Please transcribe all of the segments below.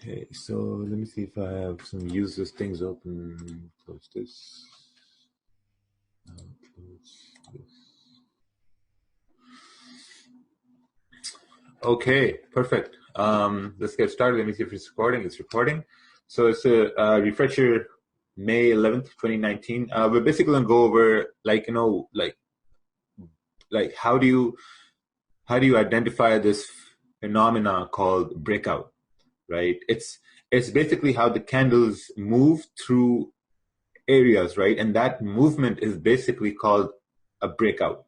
Okay, so let me see if I have some useless things open. Close this. Close this. Okay, perfect. Let's get started. Let me see if it's recording. It's recording. So it's a refresher, May 11th, 2019. We're basically gonna go over like how do you identify this phenomena called breakout, right? It's basically how the candles move through areas, right? And that movement is basically called a breakout,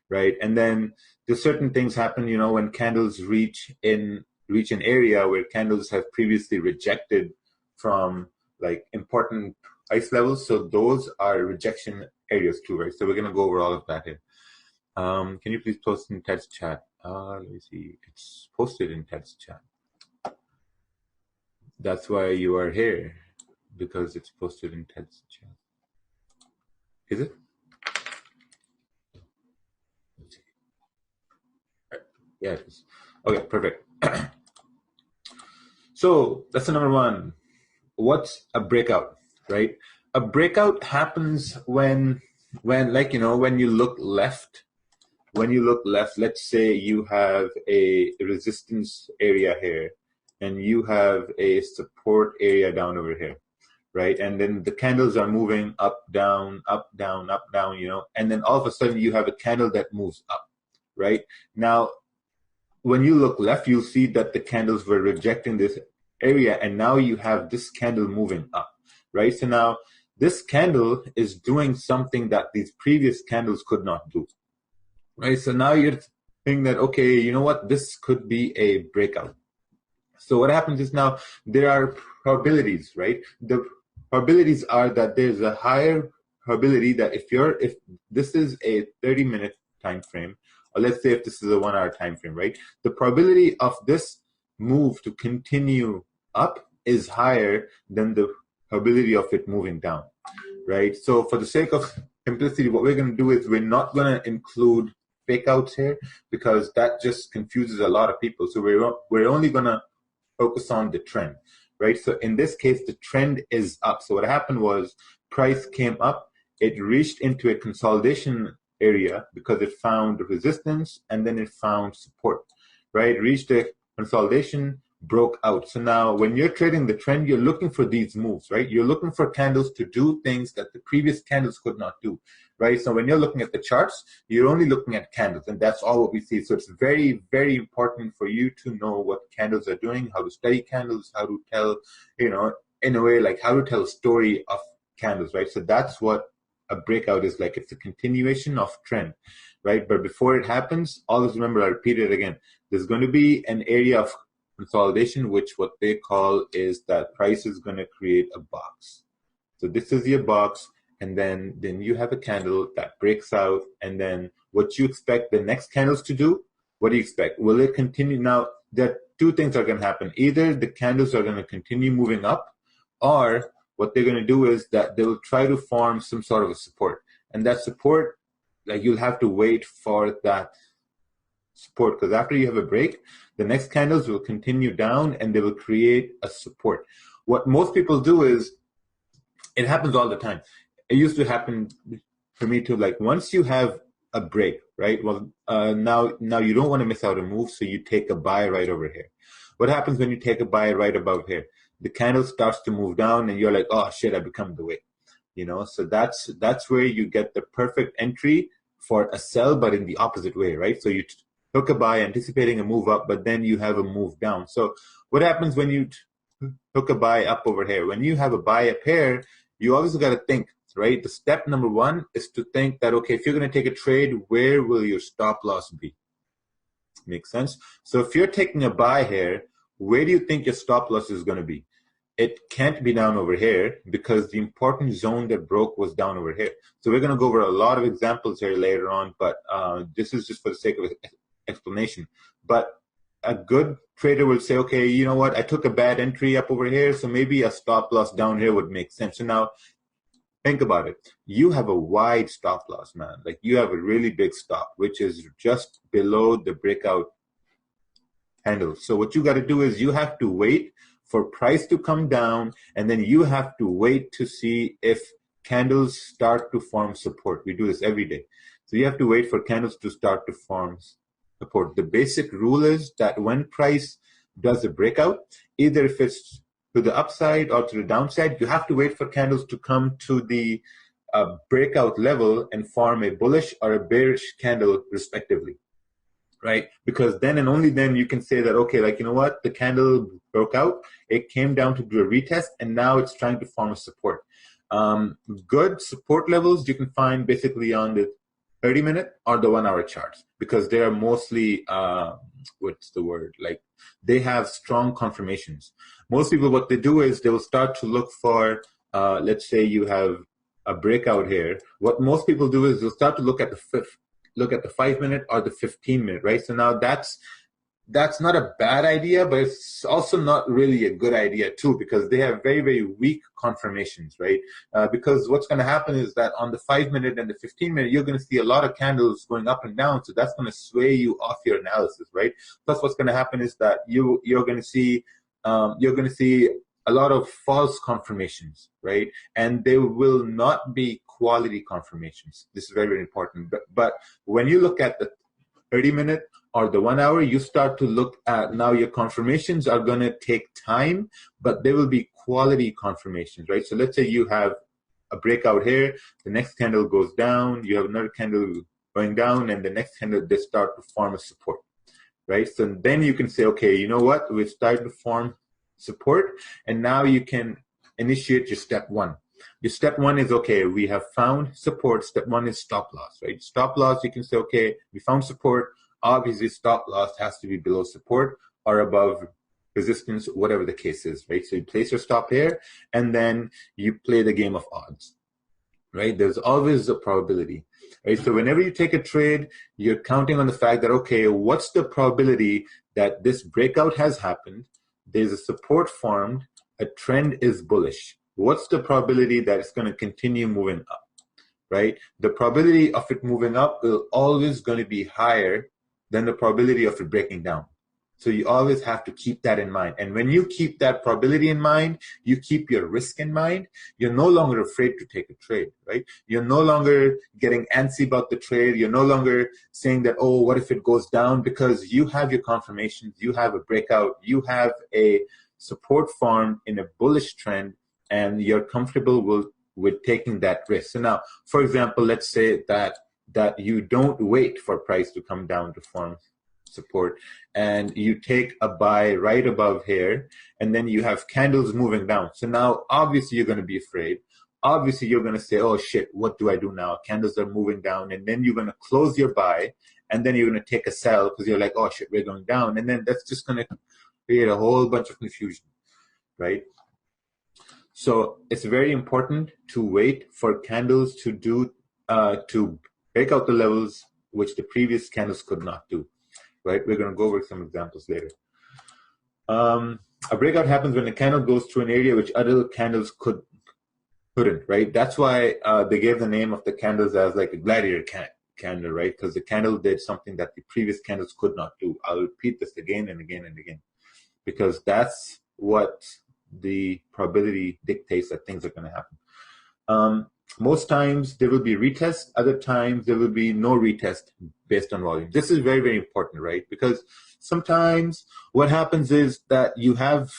right? And then there's certain things happen, when candles reach an area where candles have previously rejected from like important price levels. So those are rejection areas too, right? So we're gonna go over all of that here. Can you please post in Ted's chat? Let me see. It's posted in Ted's chat. That's why you are here, because it's posted in Ted's chat. Is it? Yeah, it is. Okay, perfect. So that's the number one. What's a breakout, right? A breakout happens when you look left. When you look left, let's say you have a resistance area here, and you have a support area down over here, right? And then the candles are moving up, down, up, down, up, down, and then all of a sudden you have a candle that moves up, right? Now, when you look left, you'll see that the candles were rejecting this area, and now you have this candle moving up, right? So now this candle is doing something that these previous candles could not do, right? So now you're thinking that, okay, you know what? This could be a breakout. So what happens is now there are probabilities, right? The probabilities are that there's a higher probability that if this is a 30-minute time frame, or let's say if this is a 1 hour time frame, right? The probability of this move to continue up is higher than the probability of it moving down, right? So for the sake of simplicity, what we're going to do is we're not going to include fake outs here, because that just confuses a lot of people. So we're only going to focus on the trend, right? So in this case, the trend is up. So what happened was price came up, it reached into a consolidation area because it found resistance, and then it found support, right? It reached a consolidation, broke out. So now when you're trading the trend, you're looking for these moves, right? You're looking for candles to do things that the previous candles could not do, right? So when you're looking at the charts, you're only looking at candles, and that's all what we see. So it's very, very important for you to know what candles are doing, how to study candles, how to tell, in a way, like how to tell a story of candles, right? So that's what a breakout is like. It's a continuation of trend, right? But before it happens, always remember, I repeat it again, there's going to be an area of consolidation, which what they call is that price is going to create a box. So this is your box, and then you have a candle that breaks out, and then what you expect the next candles to do, what do you expect? Will it continue? Now, there are two things are going to happen. Either the candles are going to continue moving up, or what they're going to do is that they'll try to form some sort of a support. And that support, like, you'll have to wait for that support, because after you have a break, the next candles will continue down and they will create a support. What most people do is, it happens all the time. It used to happen for me too. Like, once you have a break, right? Well, now you don't want to miss out a move, so you take a buy right over here. What happens when you take a buy right above here? The candle starts to move down, and you're like, oh shit, I become the weight. So that's where you get the perfect entry for a sell, but in the opposite way, right? So you took a buy anticipating a move up, but then you have a move down. So what happens when you took a buy up over here? When you have a buy up here, you always got to think, right? The step number one is to think that, okay, if you're going to take a trade, where will your stop loss be? Makes sense? So if you're taking a buy here, where do you think your stop loss is going to be? It can't be down over here, because the important zone that broke was down over here. So we're going to go over a lot of examples here later on, but this is just for the sake of explanation. But a good trader will say, okay, you know what? I took a bad entry up over here, so maybe a stop loss down here would make sense. So now think about it. You have a wide stop loss, man. Like, you have a really big stop, which is just below the breakout handle. So what you got to do is you have to wait for price to come down, and then you have to wait to see if candles start to form support. We do this every day. So you have to wait for candles to start to form support. The basic rule is that when price does a breakout, either if it's to the upside or to the downside, you have to wait for candles to come to the breakout level and form a bullish or a bearish candle respectively, right? Because then and only then you can say that, okay, like, you know what, the candle broke out, it came down to do a retest, and now it's trying to form a support. Good support levels you can find basically on the 30-minute or the 1-hour charts, because they are mostly, what's the word? Like, they have strong confirmations. Most people, what they do is they will start to look for, let's say you have a breakout here. What most people do is they'll start to look at the 5-minute or the 15-minute, right? So now that's not a bad idea, but it's also not really a good idea too, because they have very, very weak confirmations, right? Because what's going to happen is that on the 5-minute and the 15-minute, you're going to see a lot of candles going up and down, so that's going to sway you off your analysis, right? Plus, what's going to happen is that you're going to see a lot of false confirmations, right? And they will not be quality confirmations. This is very, very important. But when you look at the 30-minute or the 1 hour, you start to look at now your confirmations are going to take time, but they will be quality confirmations, right? So let's say you have a breakout here, the next candle goes down, you have another candle going down, and the next candle, they start to form a support, right? So then you can say, okay, you know what, we've started to form support, and now you can initiate your step one. Your step one is, okay, we have found support. Step one is stop loss, right? Stop loss, you can say, okay, we found support. Obviously, stop loss has to be below support or above resistance, whatever the case is, right? So you place your stop here, and then you play the game of odds, right? There's always a probability, right? So whenever you take a trade, you're counting on the fact that, okay, what's the probability that this breakout has happened? There's a support formed, a trend is bullish. What's the probability that it's going to continue moving up, right? The probability of it moving up will always going to be higher than the probability of it breaking down. So you always have to keep that in mind. And when you keep that probability in mind, you keep your risk in mind, you're no longer afraid to take a trade, right? You're no longer getting antsy about the trade. You're no longer saying that, oh, what if it goes down? Because you have your confirmations, you have a breakout, you have a support formed in a bullish trend, and you're comfortable with taking that risk. So now, for example, let's say that you don't wait for price to come down to form support, and you take a buy right above here, and then you have candles moving down. So now, obviously, you're going to be afraid. Obviously, you're going to say, oh, shit, what do I do now? Candles are moving down, and then you're going to close your buy, and then you're going to take a sell because you're like, oh, shit, we're going down. And then that's just going to create a whole bunch of confusion, right? So it's very important to wait for candles to break out the levels which the previous candles could not do, right? We're going to go over some examples later. A breakout happens when a candle goes through an area which other candles couldn't, right? That's why they gave the name of the candles as like a gladiator candle, right? Because the candle did something that the previous candles could not do. I'll repeat this again and again and again, because that's what the probability dictates that things are going to happen. Most times there will be retest, other times there will be no retest based on volume. This is very, very important, right? Because sometimes what happens is that you have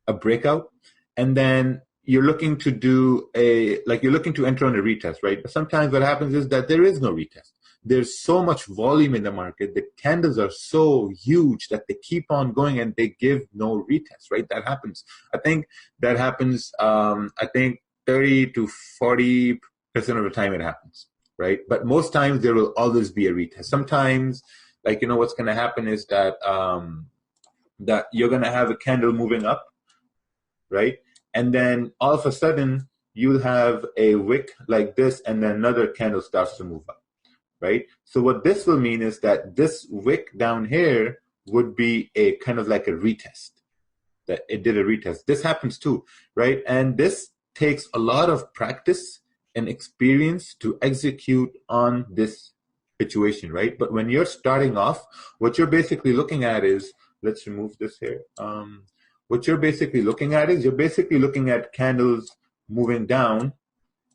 a breakout, and then you're looking to you're looking to enter on a retest, right? But sometimes what happens is that there is no retest. There's so much volume in the market. The candles are so huge that they keep on going and they give no retest, right? That happens. I think that happens, 30 to 40% of the time it happens, right? But most times there will always be a retest. Sometimes, what's going to happen is that that you're going to have a candle moving up, right? And then all of a sudden you'll have a wick like this, and then another candle starts to move up, right? So what this will mean is that this wick down here would be a kind of like a retest, that it did a retest. This happens too, right? And this takes a lot of practice and experience to execute on this situation, right? But when you're starting off, what you're basically looking at is, let's remove this here. what you're basically looking at is you're basically looking at candles moving down,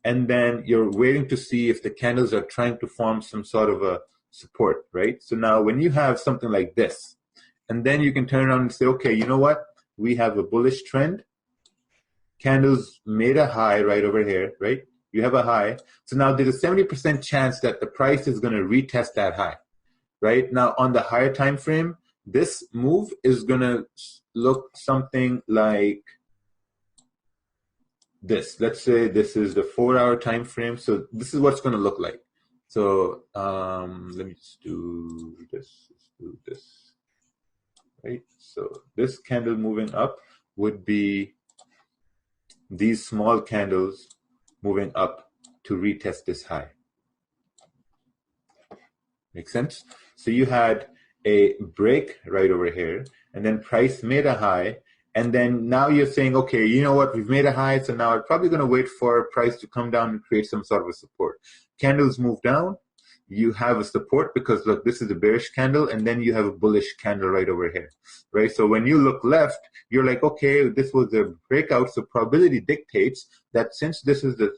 and then you're waiting to see if the candles are trying to form some sort of a support, right? So now when you have something like this, and then you can turn around and say, okay, you know what? We have a bullish trend. Candles made a high right over here, right? You have a high. So now there's a 70% chance that the price is going to retest that high, right? Now on the higher time frame, this move is going to look something like this. Let's say this is the 4-hour time frame. So this is what it's going to look like. So let me just do this. Let's do this, right? So this candle moving up would be these small candles moving up to retest this high. Make sense? So you had a break right over here, and then price made a high, and then now you're saying, okay, you know what, we've made a high, so now I'm probably going to wait for price to come down and create some sort of a support. Candles move down, you have a support because look, this is a bearish candle, and then you have a bullish candle right over here, right? So when you look left, you're like, okay, this was a breakout, so probability dictates that since this is the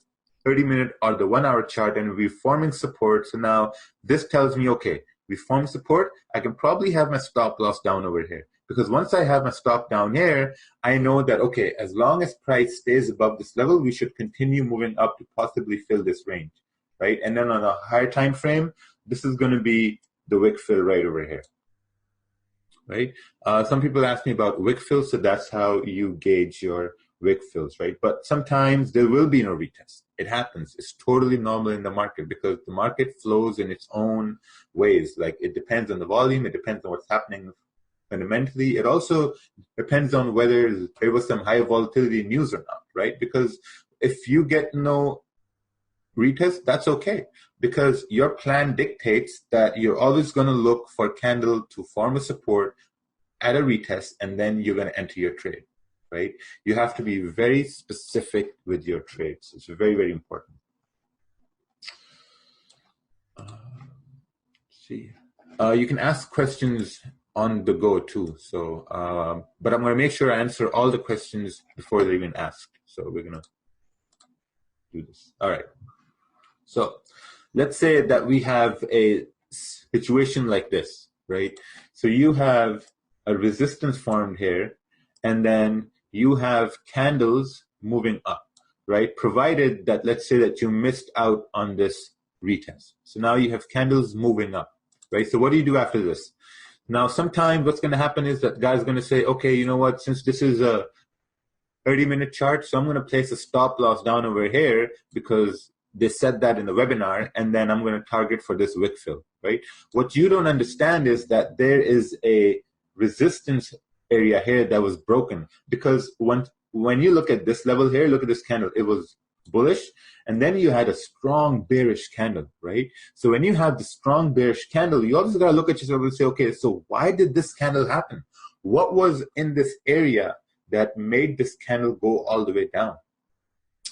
30-minute or the 1-hour chart and we're forming support, so now this tells me, okay, we form support, I can probably have my stop loss down over here. Because once I have my stop down here, I know that, okay, as long as price stays above this level, we should continue moving up to possibly fill this range, right? And then on a higher time frame, this is going to be the wick fill right over here, right? Some people ask me about wick fills, so that's how you gauge your wick fills, right? But sometimes there will be no retest. It happens. It's totally normal in the market because the market flows in its own ways. Like it depends on the volume, it depends on what's happening fundamentally. It also depends on whether there was some high volatility news or not, right? Because if you get no retest, that's okay, because your plan dictates that you're always going to look for candle to form a support at a retest, and then you're going to enter your trade, right? You have to be very specific with your trades. It's very, very important. See, you can ask questions on the go too. So, but I'm going to make sure I answer all the questions before they're even asked. So we're going to do this. All right. So let's say that we have a situation like this, right? So you have a resistance formed here, and then you have candles moving up, right? Provided that, let's say that you missed out on this retest. So now you have candles moving up, right? So what do you do after this? Now, sometimes what's going to happen is that guy's going to say, okay, you know what, since this is a 30-minute chart, so I'm going to place a stop loss down over here because they said that in the webinar, and then I'm going to target for this wick fill, right? What you don't understand is that there is a resistance area here that was broken, because when you look at this level here, look at this candle, it was bullish, and then you had a strong bearish candle, right? So when you have the strong bearish candle, you always got to look at yourself and say, okay, so why did this candle happen? What was in this area that made this candle go all the way down,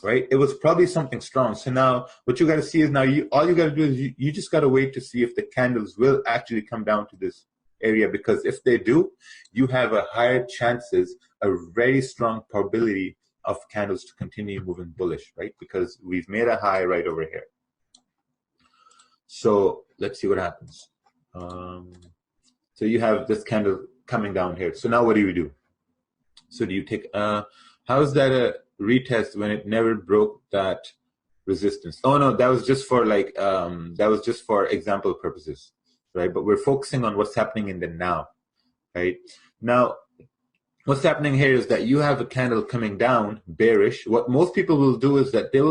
right? It was probably something strong. So now what you got to see is now all you got to do is you just got to wait to see if the candles will actually come down to this area, because if they do, you have a higher chances, a very strong probability of candles to continue moving bullish, right? Because we've made a high right over here. So let's see what happens. So you have this candle coming down here. So now what do you do? So do you take, how is that a retest when it never broke that resistance? Oh no, that was just for like, that was just for example purposes, right? But we're focusing on what's happening in the now, right? Now, what's happening here is that you have a candle coming down bearish. What most people will do is that they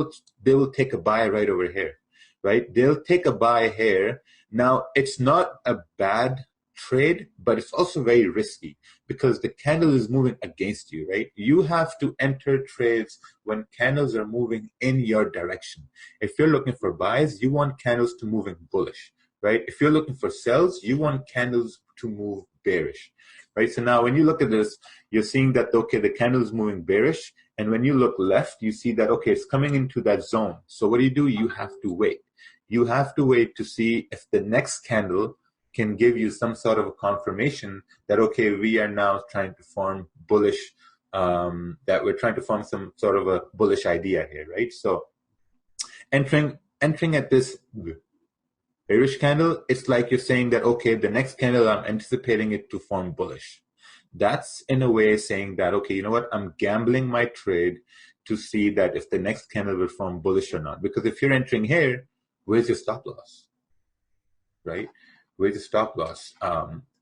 will take a buy right over here, right? They'll take a buy here. Now, it's not a bad trade, but it's also very risky because the candle is moving against you, right? You have to enter trades when candles are moving in your direction. If you're looking for buys, you want candles to move in bullish, right? If you're looking for sells, you want candles to move bearish, right? So now when you look at this, you're seeing that, okay, the candle is moving bearish. And when you look left, you see that, okay, it's coming into that zone. So what do? You have to wait. You have to wait to see if the next candle can give you some sort of a confirmation that, okay, we are now trying to form bullish, that we're trying to form some sort of a bullish idea here, right? So entering at this bearish candle, it's like you're saying that, okay, the next candle, I'm anticipating it to form bullish. That's in a way saying that, okay, you know what, I'm gambling my trade to see that if the next candle will form bullish or not. Because if you're entering here, where's your stop loss, right? Where's the stop loss?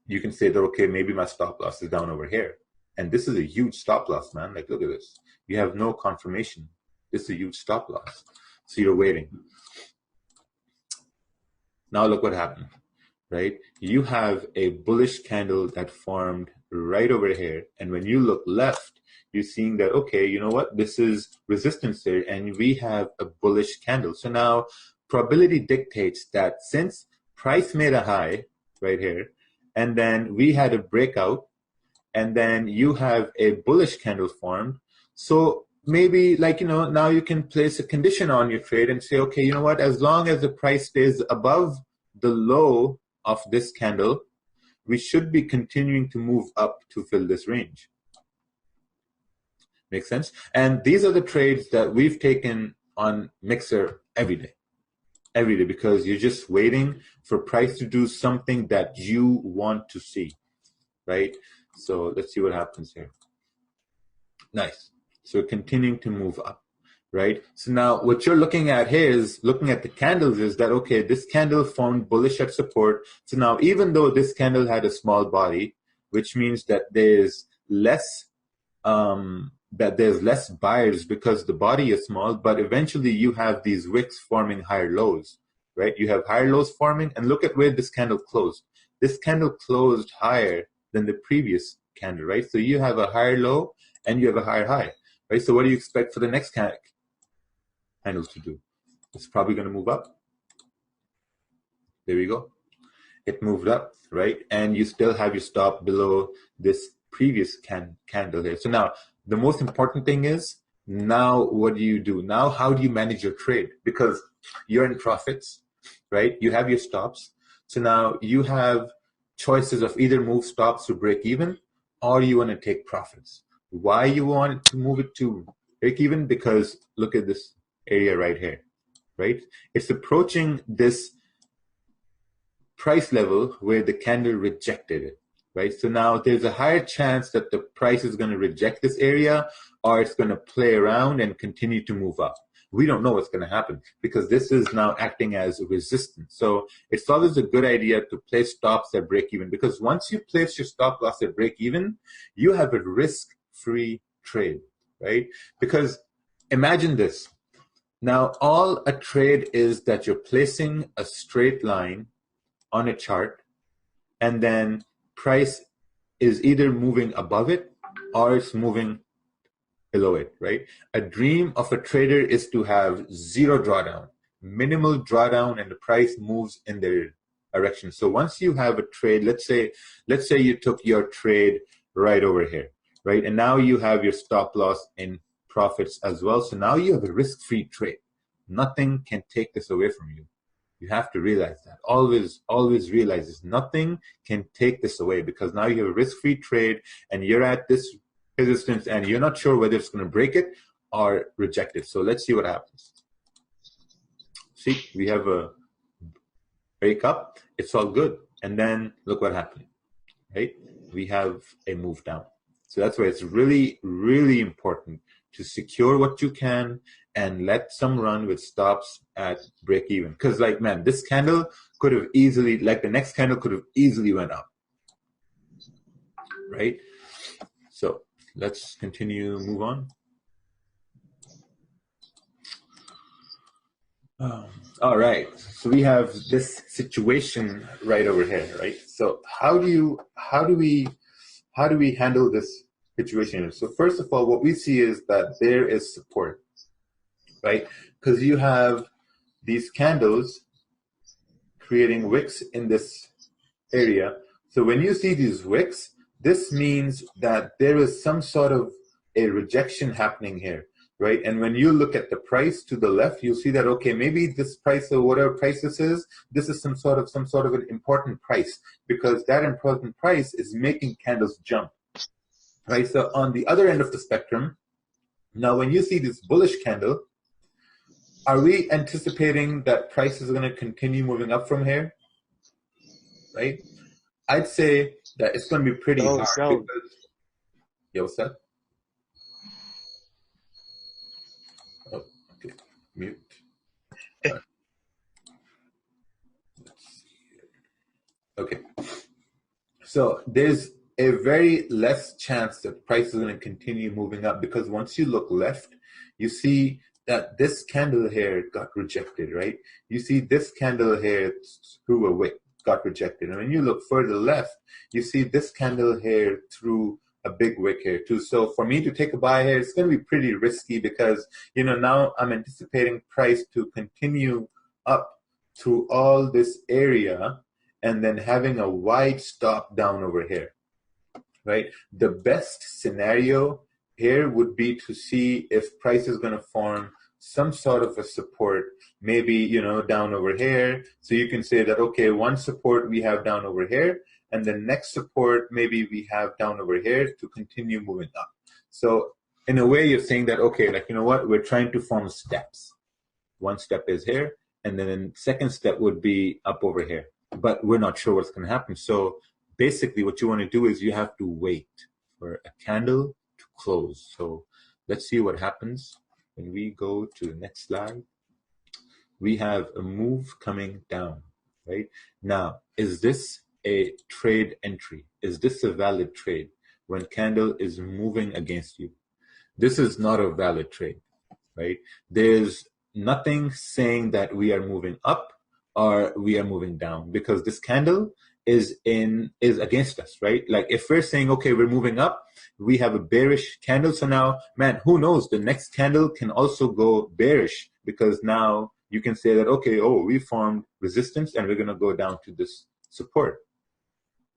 You can say that, okay, maybe my stop loss is down over here. And this is a huge stop loss, man. Like, look at this. You have no confirmation. This is a huge stop loss. So you're waiting. Now look what happened, right? You have a bullish candle that formed right over here. And when you look left, you're seeing that, okay, you know what? This is resistance here, and we have a bullish candle. So now probability dictates that since price made a high right here, and then we had a breakout, and then you have a bullish candle formed. So maybe, like, you know, now you can place a condition on your trade and say, okay, you know what, as long as the price stays above the low of this candle, we should be continuing to move up to fill this range. Make sense? And these are the trades that we've taken on Mixer every day, because you're just waiting for price to do something that you want to see, right? So let's see what happens here. Nice. So continuing to move up, right? So now what you're looking at here is looking at the candles is that, okay, this candle formed bullish at support. So now even though this candle had a small body, which means that there's less buyers because the body is small, but eventually you have these wicks forming higher lows, right? You have higher lows forming, and look at where this candle closed. This candle closed higher than the previous candle, right? So you have a higher low and you have a higher high, right? So what do you expect for the next candles to do? It's probably going to move up. There we go. It moved up, right? And you still have your stop below this previous candle here. So now the most important thing is, now what do you do? Now how do you manage your trade? Because you're in profits, right? You have your stops. So now you have choices of either move stops to break even, or you want to take profits. Why you want to move it to break even? Because look at this area right here, right? It's approaching this price level where the candle rejected it, right? So now there's a higher chance that the price is going to reject this area, or it's going to play around and continue to move up. We don't know what's going to happen because this is now acting as a resistance. So it's always a good idea to place stops at break even, because once you place your stop loss at break even, you have a risk-free trade, right? Because imagine this. Now, all a trade is that you're placing a straight line on a chart, and then price is either moving above it or it's moving below it, right? A dream of a trader is to have zero drawdown, minimal drawdown, and the price moves in their direction. So once you have a trade, let's say you took your trade right over here, right? And now you have your stop loss in profits as well. So now you have a risk-free trade. Nothing can take this away from you. You have to realize that. Always realize this. Nothing can take this away, because now you have a risk-free trade and you're at this resistance and you're not sure whether it's going to break it or reject it. So let's see what happens. See, we have a break up. It's all good. And then look what happened, right? We have a move down. So that's why it's really, really important to secure what you can and let some run with stops at break even. Because, like, man, this candle could have easily, like the next candle could have easily went up, right? So let's continue, move on. All right, so we have this situation right over here, right? So how do we handle this situation? So first of all, what we see is that there is support, right? Because you have these candles creating wicks in this area. So when you see these wicks, this means that there is some sort of a rejection happening here. right? And when you look at the price to the left, you'll see that, okay, maybe this price or whatever price this is some sort of an important price, because that important price is making candles jump, right? So on the other end of the spectrum, now when you see this bullish candle, are we anticipating that price is going to continue moving up from here, right? I'd say that it's going to be pretty hard because, yo, what's that? Oh, okay, mute. Right. Okay, so there's a very less chance that price is going to continue moving up, because once you look left, you see that this candle here got rejected, right? You see this candle here through a wick got rejected. And when you look further left, you see this candle here through a big wick here too. So for me to take a buy here, it's going to be pretty risky, because, you know, now I'm anticipating price to continue up through all this area and then having a wide stop down over here, right? The best scenario here would be to see if price is going to form some sort of a support, maybe, you know, down over here. So you can say that, okay, one support we have down over here, and the next support maybe we have down over here to continue moving up. So in a way, you're saying that, okay, like, you know what, we're trying to form steps. One step is here, and then the second step would be up over here. But we're not sure what's going to happen. So basically what you want to do is you have to wait for a candle to close. So let's see what happens. When we go to the next slide, we have a move coming down, right? Now, is this a trade entry? Is this a valid trade when candle is moving against you? This is not a valid trade, right? There's nothing saying that we are moving up or we are moving down, because this candle is against us, right? Like if we're saying, okay, we're moving up, we have a bearish candle. So now, man, who knows? The next candle can also go bearish, because now you can say that, okay, oh, we formed resistance and we're going to go down to this support,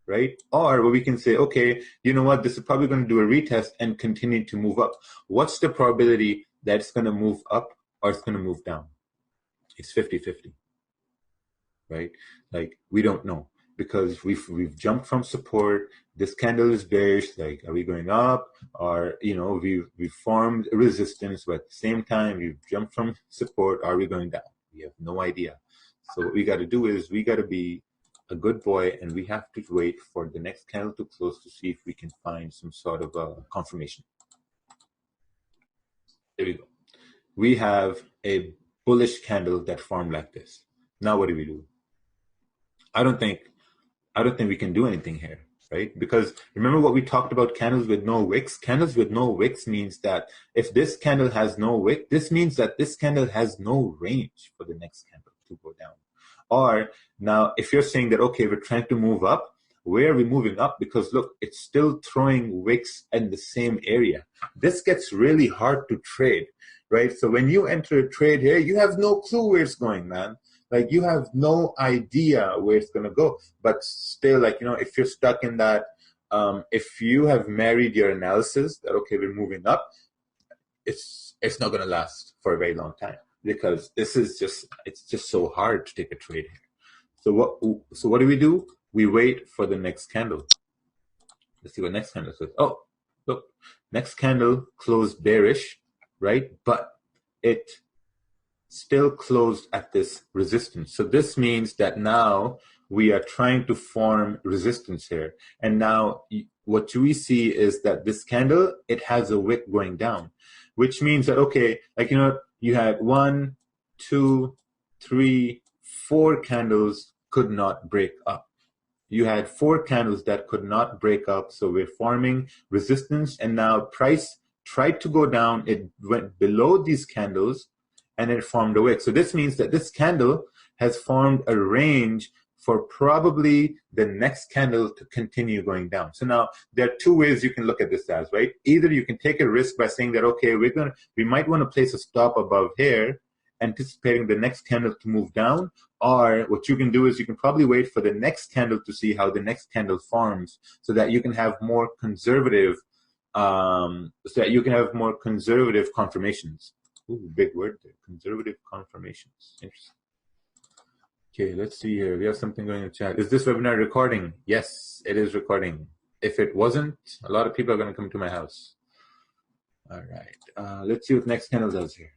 right? Or we can say, okay, you know what? This is probably going to do a retest and continue to move up. What's the probability that it's going to move up or it's going to move down? It's 50-50, right? Like we don't know, because we've jumped from support. This candle is bearish. Like, are we going up? Or, you know, we've formed a resistance, but at the same time, we've jumped from support. Are we going down? We have no idea. So what we got to do is we got to be a good boy, and we have to wait for the next candle to close to see if we can find some sort of a confirmation. There we go. We have a bullish candle that formed like this. Now what do we do? I don't think we can do anything here, right? Because remember what we talked about, candles with no wicks? Candles with no wicks means that if this candle has no wick, this means that this candle has no range for the next candle to go down. Or now, if you're saying that, okay, we're trying to move up, where are we moving up? Because look, it's still throwing wicks in the same area. This gets really hard to trade, right? So when you enter a trade here, you have no clue where it's going, man. Like you have no idea where it's going to go. But still, like, you know, if you're stuck in that, if you have married your analysis that, okay, we're moving up, it's not going to last for a very long time, because this is it's just so hard to take a trade here. So what do? We wait for the next candle. Let's see what next candle says. Oh, look, next candle closed bearish, right? But it still closed at this resistance. So this means that now we are trying to form resistance here. And now what we see is that this candle, it has a wick going down, which means that, okay, like, you know, you had 1, 2, 3, 4 candles could not break up. You had 4 candles that could not break up. So we're forming resistance, and now price tried to go down. It went below these candles and it formed a wick. So this means that this candle has formed a range for probably the next candle to continue going down. So now there are 2 ways you can look at this as, right? Either you can take a risk by saying that, okay, we might want to place a stop above here, anticipating the next candle to move down. Or what you can do is you can probably wait for the next candle to see how the next candle forms, so that you can have more conservative so that you can have more conservative confirmations. Ooh, big word there, conservative confirmations. Interesting. Okay, let's see here. We have something going in the chat. Is this webinar recording? Yes, it is recording. If it wasn't, a lot of people are going to come to my house. All right, let's see what next candle does here.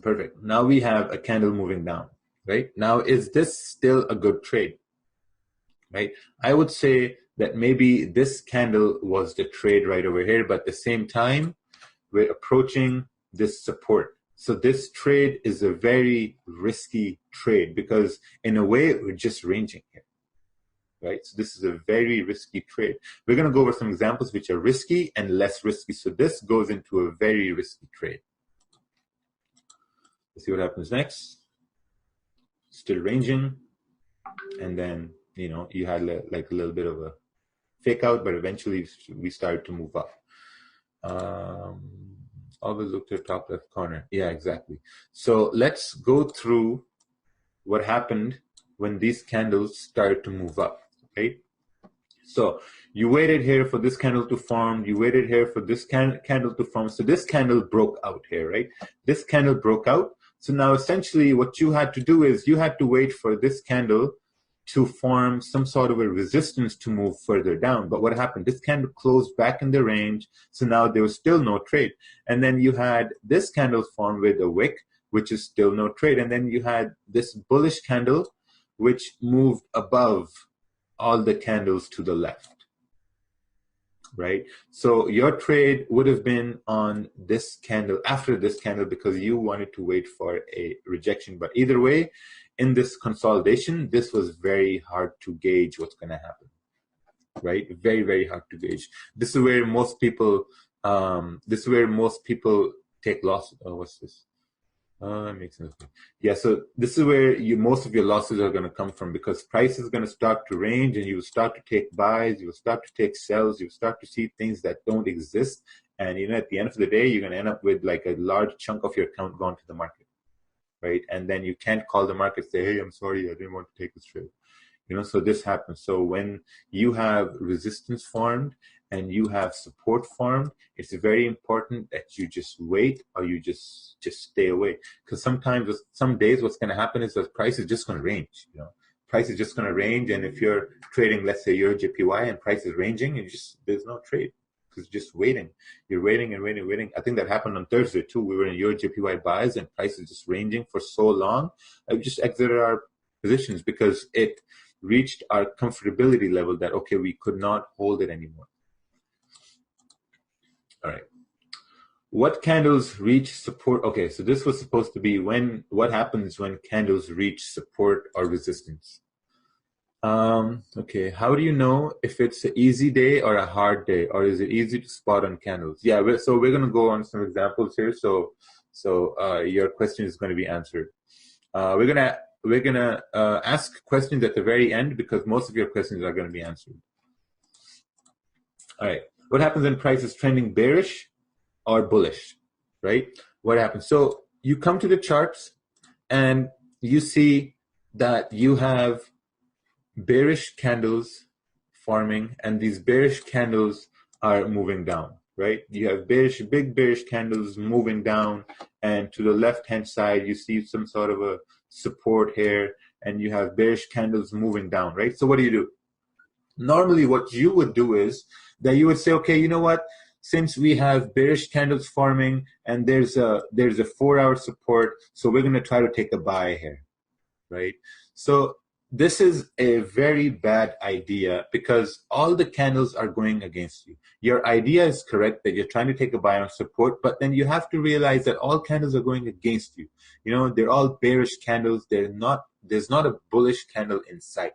Perfect. Now we have a candle moving down, right? Now, is this still a good trade, right? I would say that maybe this candle was the trade right over here, but at the same time, we're approaching this support. So this trade is a very risky trade because in a way, we're just ranging here, right? So this is a very risky trade. We're going to go over some examples which are risky and less risky. So this goes into a very risky trade. Let's see what happens next. Still ranging. And then, you know, you had like a little bit of a fake out, but eventually we started to move up. Always look to the top left corner. Yeah, exactly. So let's go through what happened when these candles started to move up, okay? So you waited here for this candle to form. You waited here for this candle to form. So this candle broke out here, right? This candle broke out. So now essentially what you had to do is you had to wait for this candle to form some sort of a resistance to move further down. But what happened? This candle closed back in the range. So now there was still no trade. And then you had this candle form with a wick, which is still no trade. And then you had this bullish candle, which moved above all the candles to the left, right? So your trade would have been on this candle, after this candle, because you wanted to wait for a rejection. But either way, in this consolidation, this was very hard to gauge what's going to happen, right? Very, very hard to gauge. This is where most people, take loss. Oh, what's this? Makes sense. Yeah, so this is where most of your losses are going to come from, because price is going to start to range, and you will start to take buys, you will start to take sells, you will start to see things that don't exist, and you know, at the end of the day, you're going to end up with like a large chunk of your account gone to the market, right? And then you can't call the market, say, hey, I'm sorry, I didn't want to take this trade. You know, so this happens. So when you have resistance formed and you have support formed, it's very important that you just wait, or you just stay away. Because sometimes, some days, what's going to happen is the price is just going to range. You know, price is just going to range, and if you're trading, let's say you're JPY and price is ranging, and there's no trade because just waiting. You're waiting and waiting and waiting. I think that happened on Thursday too. We were in Euro JPY buys, and price is just ranging for so long. I just exited our positions because it reached our comfortability level that, okay, we could not hold it anymore. All right. What candles reach support? Okay, so this was supposed to be what happens when candles reach support or resistance. Okay, how do you know if it's an easy day or a hard day, or is it easy to spot on candles? Yeah, so we're going to go on some examples here. So your question is going to be answered. We're gonna ask questions at the very end, because most of your questions are going to be answered. All right. What happens when price is trending bearish or bullish, right? What happens? So you come to the charts and you see that you have bearish candles forming, and these bearish candles are moving down, right? You have big bearish candles moving down, and to the left-hand side, you see some sort of a support here, and you have bearish candles moving down, right? So what do? Normally, what you would do is that you would say, okay, you know what? Since we have bearish candles forming and there's a 4-hour support, so we're going to try to take a buy here, right? So this is a very bad idea, because all the candles are going against you. Your idea is correct that you're trying to take a buy on support, but then you have to realize that all candles are going against you. You know, they're all bearish candles. There's not a bullish candle in sight.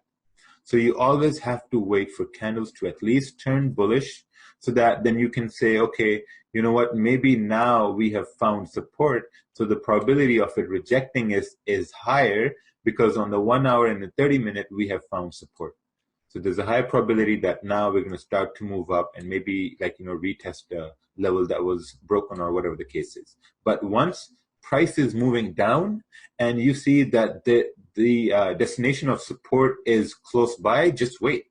So you always have to wait for candles to at least turn bullish, so that then you can say, okay, you know what, maybe now we have found support. So the probability of it rejecting is higher, because on the 1 hour and the 30-minute, we have found support. So there's a high probability that now we're going to start to move up and maybe, like, you know, retest the level that was broken or whatever the case is. But once price is moving down and you see that the destination of support is close by, just wait.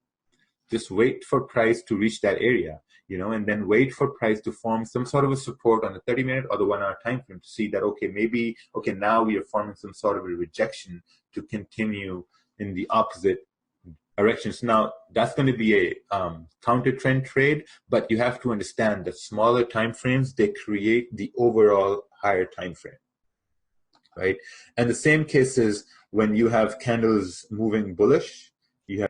Just wait for price to reach that area. and then wait for price to form some sort of a support on the 30-minute or the 1-hour time frame to see that, okay, now we are forming some sort of a rejection to continue in the opposite directions. Now, that's going to be a counter trend trade, but you have to understand that smaller time frames, they create the overall higher time frame, right? And the same case is when you have candles moving bullish,